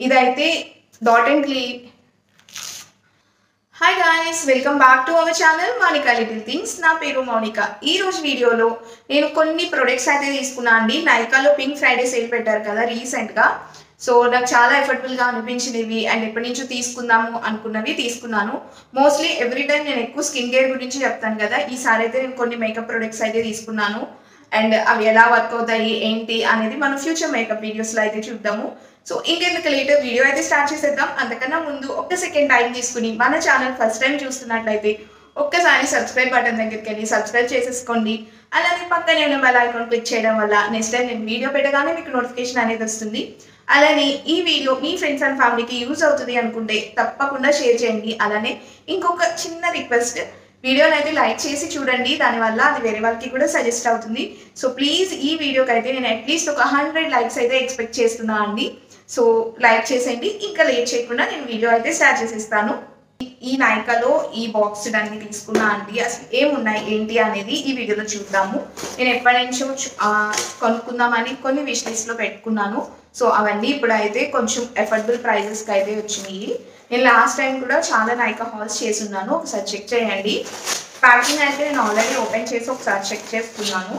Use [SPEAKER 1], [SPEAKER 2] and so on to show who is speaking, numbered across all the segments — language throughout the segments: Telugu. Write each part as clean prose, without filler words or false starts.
[SPEAKER 1] ఇదైతే డాట్ అండ్ క్లీ. Hi guys, welcome back to our channel Mounika little things. నా పేరు మౌనిక. ఈ రోజు వీడియోలో నేను కొన్ని ప్రొడక్ట్స్ అయితే తీసుకున్నా అండి. నైకాలో పింక్ ఫ్రైడే సేల్ పెట్టారు కదా రీసెంట్గా. సో నాకు చాలా ఎఫర్టబుల్గా అనిపించినవి అండ్ ఎప్పటి నుంచో తీసుకుందాము అనుకున్నవి తీసుకున్నాను. మోస్ట్లీ ఎవ్రీ టైం నేను ఎక్కువ స్కిన్ కేర్ గురించి చెప్తాను కదా, ఈసారి అయితే నేను కొన్ని మేకప్ ప్రొడక్ట్స్ అయితే తీసుకున్నాను. అండ్ అవి ఎలా వర్క్ అవుతాయి ఏంటి అనేది మనం ఫ్యూచర్ మేకప్ వీడియోస్లో అయితే చూద్దాము. సో ఇంకెందుకు లేట్, వీడియో అయితే స్టార్ట్ చేసేద్దాం. అంతకన్నా ముందు ఒక్క సెకండ్ టైం తీసుకుని మన ఛానల్ ఫస్ట్ టైం చూస్తున్నట్లయితే ఒక్కసారి సబ్స్క్రైబ్ బటన్ దగ్గరికి వెళ్ళి సబ్స్క్రైబ్ చేసేసుకోండి. అలానే పక్కనే ఉన్న బెల్ ఐకాన్ క్లిక్ చేయడం వల్ల నెక్స్ట్ టైం నేను వీడియో పెట్టగానే మీకు నోటిఫికేషన్ అనేది వస్తుంది. అలానే ఈ వీడియో మీ ఫ్రెండ్స్ అండ్ ఫ్యామిలీకి యూజ్ అవుతుంది అనుకుంటే తప్పకుండా షేర్ చేయండి. అలానే ఇంకొక చిన్న రిక్వెస్ట్, వీడియోని అయితే లైక్ చేసి చూడండి, దానివల్ల అది వేరే వాళ్ళకి కూడా సజెస్ట్ అవుతుంది. సో ప్లీజ్ ఈ వీడియోకి అయితే నేను అట్లీస్ట్ ఒక 100 లైక్స్ అయితే ఎక్స్పెక్ట్ చేస్తున్నా అండి. సో లైక్ చేసేయండి. ఇంకా లేట్ చేయకుండా నేను వీడియో అయితే స్టార్ట్ చేసేస్తాను. ఈ నైకాలో ఈ బాక్స్ అన్ని తీసుకున్నా అండి. అసలు ఏమున్నాయి ఏంటి అనేది ఈ వీడియోలో చూద్దాము. నేను ఎప్పటి నుంచో కొనుక్కుందామని కొన్ని విష్ లిస్ట్లో పెట్టుకున్నాను. సో అవన్నీ ఇప్పుడు అయితే కొంచెం ఎఫర్డబుల్ ప్రైజెస్కి అయితే వచ్చినాయి. నేను లాస్ట్ టైం కూడా చాలా నైకా హాల్స్ చేస్తున్నాను, ఒకసారి చెక్ చేయండి. ప్యాకింగ్ అయితే నేను ఆల్రెడీ ఓపెన్ చేసి ఒకసారి చెక్ చేసుకున్నాను.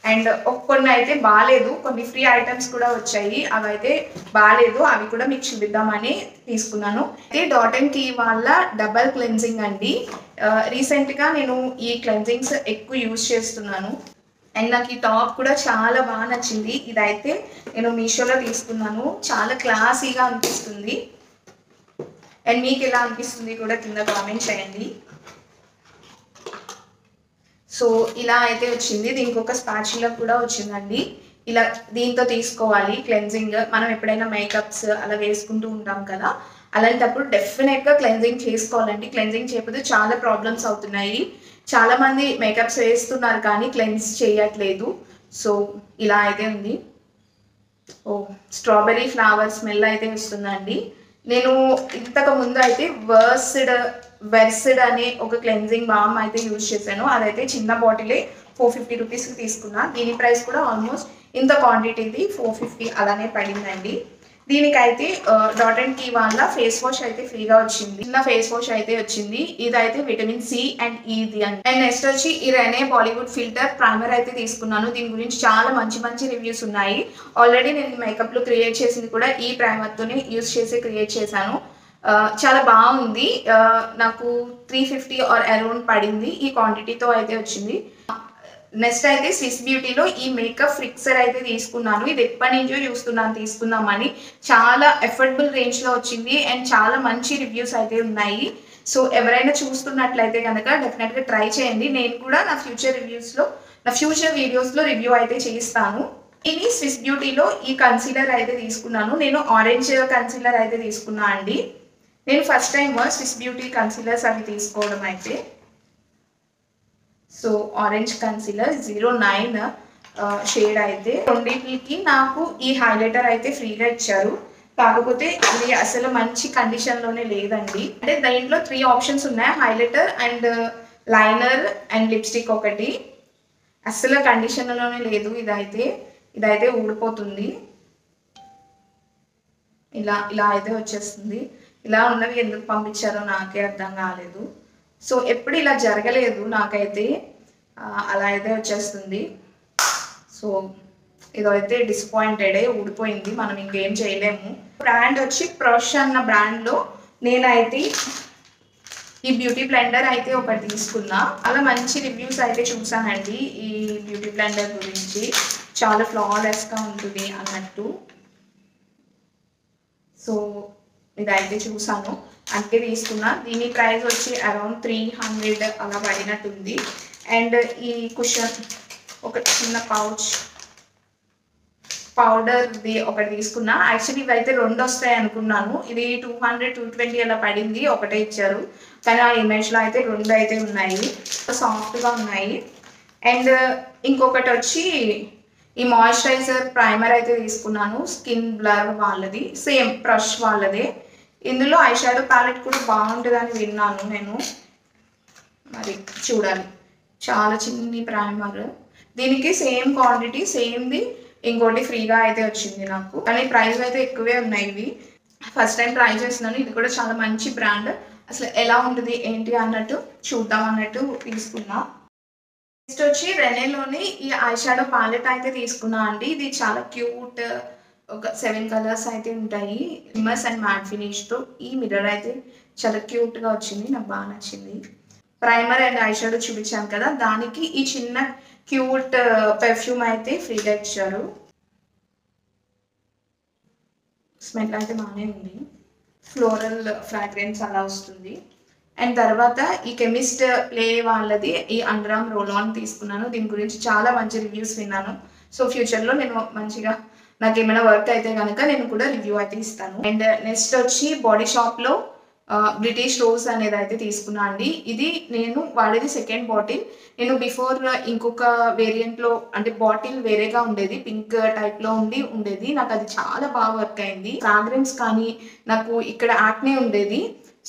[SPEAKER 1] అండ్ కొన్ని అయితే బాగాలేదు, కొన్ని ఫ్రీ ఐటమ్స్ కూడా వచ్చాయి, అవి అయితే బాగాలేదు, అవి కూడా మీకు చూపిద్దామని తీసుకున్నాను. అయితే డాట్ అండ్ కీ వాళ్ళ డబల్ క్లెన్జింగ్ అండి. రీసెంట్గా నేను ఈ క్లెన్జింగ్స్ ఎక్కువ యూజ్ చేస్తున్నాను. అండ్ నాకు ఈ టాప్ కూడా చాలా బాగా నచ్చింది. ఇదైతే నేను మీషోలో తీసుకున్నాను. చాలా క్లాసీగా అనిపిస్తుంది. అండ్ మీకు ఎలా అనిపిస్తుంది కూడా కింద కామెంట్ చేయండి. సో ఇలా అయితే వచ్చింది. దీనికి ఒక స్పాచులా కూడా వచ్చిందండి. ఇలా దీంతో తీసుకోవాలి క్లెన్జింగ్. మనం ఎప్పుడైనా మేకప్స్ అలా వేసుకుంటూ ఉంటాం కదా, అలాంటప్పుడు డెఫినెట్గా క్లెన్జింగ్ చేసుకోవాలండి. క్లెన్జింగ్ చేయకపోతే చాలా ప్రాబ్లమ్స్ అవుతున్నాయి. చాలామంది మేకప్స్ వేస్తున్నారు కానీ క్లెన్స్ చేయట్లేదు. సో ఇలా అయితే ఉంది. ఓ స్ట్రాబెర్రీ ఫ్లవర్ స్మెల్ అయితే వస్తుందండి. నేను ఇంతకు ముందు అయితే వెర్సిడ్ అనే ఒక క్లెన్జింగ్ బామ్ అయితే యూజ్ చేశాను. అదైతే చిన్న బాటిలే 450 రూపీస్కి తీసుకున్నా. దీని ప్రైస్ కూడా ఆల్మోస్ట్ ఇంత క్వాంటిటీది 450 అలానే పడిందండి. దీనికైతే డాట్ అండ్ కీ వాళ్ళ ఫేస్ వాష్ అయితే ఫ్రీగా వచ్చింది. చిన్న ఫేస్ వాష్ అయితే వచ్చింది. ఇదైతే విటమిన్ సి అండ్ ఈది అండి. అండ్ నెక్స్ట్ వచ్చి ఈ రెనే బాలీవుడ్ ఫిల్టర్ ప్రైమర్ అయితే తీసుకున్నాను. దీని గురించి చాలా మంచి రివ్యూస్ ఉన్నాయి. ఆల్రెడీ నేను మేకప్లో క్రియేట్ చేసింది కూడా ఈ ప్రైమర్తోనే యూజ్ చేసి క్రియేట్ చేశాను. చాలా బాగుంది. నాకు 350 ఆర్ అరౌండ్ పడింది. ఈ క్వాంటిటీతో అయితే వచ్చింది. నెక్స్ట్ అయితే స్విస్ బ్యూటీలో ఈ మేకప్ ఫిక్సర్ అయితే తీసుకున్నాను. ఇది ఎప్పటి నుంచో తీసుకుందామని. చాలా ఎఫర్డబుల్ రేంజ్లో వచ్చింది అండ్ చాలా మంచి రివ్యూస్ అయితే ఉన్నాయి. సో ఎవరైనా చూస్తున్నట్లయితే కనుక డెఫినెట్గా ట్రై చేయండి. నేను కూడా నా ఫ్యూచర్ వీడియోస్లో రివ్యూ అయితే చేయిస్తాను. ఇది స్విస్ బ్యూటీలో ఈ కన్సీలర్ అయితే తీసుకున్నాను. నేను ఆరెంజ్ కన్సీలర్ అయితే తీసుకున్నా అండి. నేను first time Swiss beauty concealers అవి తీసుకోవడం అయితే. సో ఆరెంజ్ కన్సీలర్ 09 షేడ్ అయితే. రెండింటికి నాకు ఈ హైలైటర్ అయితే ఫ్రీగా ఇచ్చారు. కాకపోతే ఇది అసలు మంచి కండిషన్లోనే లేదండి. అంటే దీంట్లో 3 ఆప్షన్స్ ఉన్నాయి, highlighter and liner and lipstick ఒకటి. అసలు కండిషన్లోనే లేదు. ఇదైతే ఊడిపోతుంది. ఇలా అయితే వచ్చేస్తుంది. ఇలా ఉన్నవి ఎందుకు పంపించారో నాకే అర్థం కాలేదు. సో ఎప్పుడు ఇలా జరగలేదు నాకైతే. అలా అయితే వచ్చేస్తుంది. సో ఇదైతే డిసప్పాయింటెడే, ఊడిపోయింది. మనం ఇంకేం చేయలేము. బ్రాండ్ వచ్చి ప్రష్ అన్న బ్రాండ్లో నేనైతే ఈ బ్యూటీ బ్లెండర్ అయితే ఒకటి తీసుకున్నా. అలా మంచి రివ్యూస్ అయితే చూసానండి ఈ బ్యూటీ బ్లెండర్ గురించి. చాలా ఫ్లాలెస్గా ఉంటుంది అన్నట్టు. సో ఇదైతే చూసాను, అందుకే తీసుకున్నా. దీని ప్రైస్ వచ్చి అరౌండ్ 300 అలా పడినట్టుంది. అండ్ ఈ కుషన్ ఒక చిన్న పౌడర్ది ఒకటి తీసుకున్నా. యాక్చువల్లీ ఇవైతే 2 వస్తాయి అనుకున్నాను. ఇది 200-220 అలా పడింది, ఒకటే ఇచ్చారు. కానీ ఆ ఇమేజ్లో అయితే 2 అయితే ఉన్నాయి, సాఫ్ట్గా ఉన్నాయి. అండ్ ఇంకొకటి వచ్చి ఈ మాయిశ్చరైజర్ ప్రైమర్ అయితే తీసుకున్నాను. స్కిన్ బ్లర్ వాళ్ళది, సేమ్ ప్రష్ వాళ్ళదే. ఇందులో ఐ షాడో ప్యాలెట్ కూడా బాగుంటుందని విన్నాను నేను, మరి చూడాలి. చాలా చిన్ని ప్రైమర్. దీనికి సేమ్ క్వాంటిటీ సేమ్ది ఇంకోటి ఫ్రీగా అయితే వచ్చింది నాకు. కానీ ప్రైస్ అయితే ఎక్కువే ఉన్నాయి ఇవి. ఫస్ట్ టైం ట్రై చేస్తున్నాను. ఇది కూడా చాలా మంచి బ్రాండ్. అసలు ఎలా ఉంటుంది ఏంటి అన్నట్టు చూద్దాం అన్నట్టు తీసుకున్నా. నెక్స్ట్ వచ్చి రెనేలోని ఈ ఐ షాడో ప్యాలెట్ అయితే తీసుకున్నా అండి. ఇది చాలా క్యూట్, ఒక 7 కలర్స్ అయితే ఉంటాయి. షిమ్మర్స్ అండ్ మ్యాట్ ఫినిష్తో. ఈ మిర్రర్ అయితే చాలా క్యూట్గా వచ్చింది, నాకు బాగా నచ్చింది. ప్రైమర్ అండ్ ఐ షాడో చూపించాను కదా, దానికి ఈ చిన్న క్యూట్ పెర్ఫ్యూమ్ అయితే ఫ్రీగా ఇచ్చారు. స్మెల్ అయితే బాగానే ఉంది, ఫ్లోరల్ ఫ్రాగ్రెన్స్ అలా వస్తుంది. అండ్ తర్వాత ఈ కెమిస్ట్ ప్లే వాళ్ళది ఈ అండర్ ఆర్మ్ రోల్ ఆన్ తీసుకున్నాను. దీని గురించి చాలా మంచి రివ్యూస్ విన్నాను. సో ఫ్యూచర్లో నేను మంచిగా నాకు ఏమైనా వర్క్ అయితే కనుక నేను కూడా రివ్యూ అయితే ఇస్తాను. అండ్ నెక్స్ట్ వచ్చి బాడీ షాప్లో బ్రిటిష్ రోజ్ అనేది అయితే తీసుకున్నా అండి. ఇది నేను వాడేది సెకండ్ బాటిల్. నేను బిఫోర్ ఇంకొక వేరియంట్లో అంటే బాటిల్ వేరేగా ఉండేది, పింక్ టైప్లో ఉండేది. నాకు అది చాలా బాగా వర్క్ అయింది. ఫ్రాగ్రెన్స్ కానీ నాకు ఇక్కడ యాక్నే ఉండేది,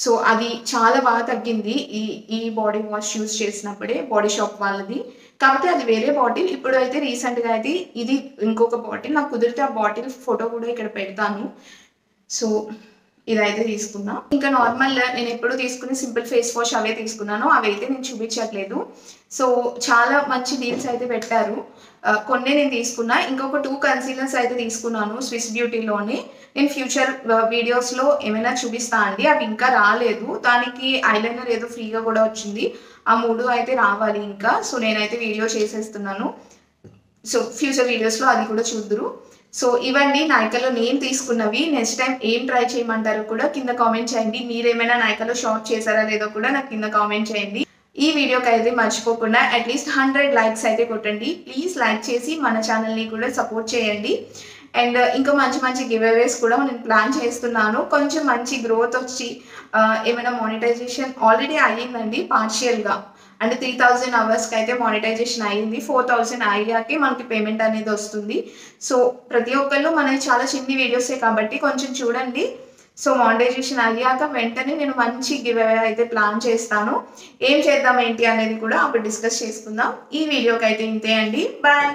[SPEAKER 1] సో అది చాలా బాగా తగ్గింది ఈ బాడీ వాష్ యూజ్ చేసినప్పుడే, బాడీ షాప్ వాళ్ళది. కాబట్టి అది వేరే బాటిల్. ఇప్పుడు అయితే రీసెంట్గా అయితే ఇది ఇంకొక బాటిల్. నాకు కుదిరితే ఆ బాటిల్ ఫోటో కూడా ఇక్కడ పెడతాను. సో ఇదైతే తీసుకున్నా. ఇంకా నార్మల్ నేను ఎప్పుడు తీసుకుని సింపుల్ ఫేస్ వాష్ అవే తీసుకున్నాను, అవి అయితే నేను చూపించట్లేదు. సో చాలా మంచి డీల్స్ అయితే పెట్టారు. కొన్ని నేను తీసుకున్నా. ఇంకొక 2 కన్సీలర్స్ అయితే తీసుకున్నాను స్విస్ బ్యూటీలోని. నేను ఫ్యూచర్ వీడియోస్లో ఏమైనా చూపిస్తా అండి. అవి ఇంకా రాలేదు. దానికి ఐలైనర్ ఏదో ఫ్రీగా కూడా వచ్చింది. ఆ 3 అయితే రావాలి ఇంకా. సో నేనైతే వీడియో చేసేస్తున్నాను. సో ఫ్యూచర్ వీడియోస్లో అది కూడా చూద్దురు. సో ఇవన్నీ నైకాలో నేను తీసుకున్నవి. నెక్స్ట్ టైం ఏం ట్రై చేయమంటారో కూడా కింద కామెంట్ చేయండి. మీరేమైనా నైకాలో షాప్ చేశారా లేదో కూడా నాకు కింద కామెంట్ చేయండి. ఈ వీడియోకి అయితే మర్చిపోకుండా అట్లీస్ట్ 100 లైక్స్ అయితే కొట్టండి. ప్లీజ్ లైక్ చేసి మన ఛానల్ని కూడా సపోర్ట్ చేయండి. అండ్ ఇంకా మంచి మంచి గివ్ అవేస్ కూడా నేను ప్లాన్ చేస్తున్నాను. కొంచెం మంచి గ్రోత్ వచ్చి ఏమైనా మానిటైజేషన్ ఆల్రెడీ అయ్యిందండి పార్షియల్గా. అంటే 3000 అవర్స్కి అయితే మానిటైజేషన్ అయ్యింది. 4000 అయ్యాకే మనకి పేమెంట్ అనేది వస్తుంది. సో ప్రతి ఒక్కళ్ళు మనకి చాలా చిన్ని వీడియోసే కాబట్టి కొంచెం చూడండి. సో మానిటైజేషన్ అయ్యాక వెంటనే నేను మంచి గివ్ అవే అయితే ప్లాన్ చేస్తాను. ఏం చేద్దాం ఏంటి అనేది కూడా అప్పుడు డిస్కస్ చేసుకుందాం. ఈ వీడియోకి అయితే ఇంతే అండి. బాయ్.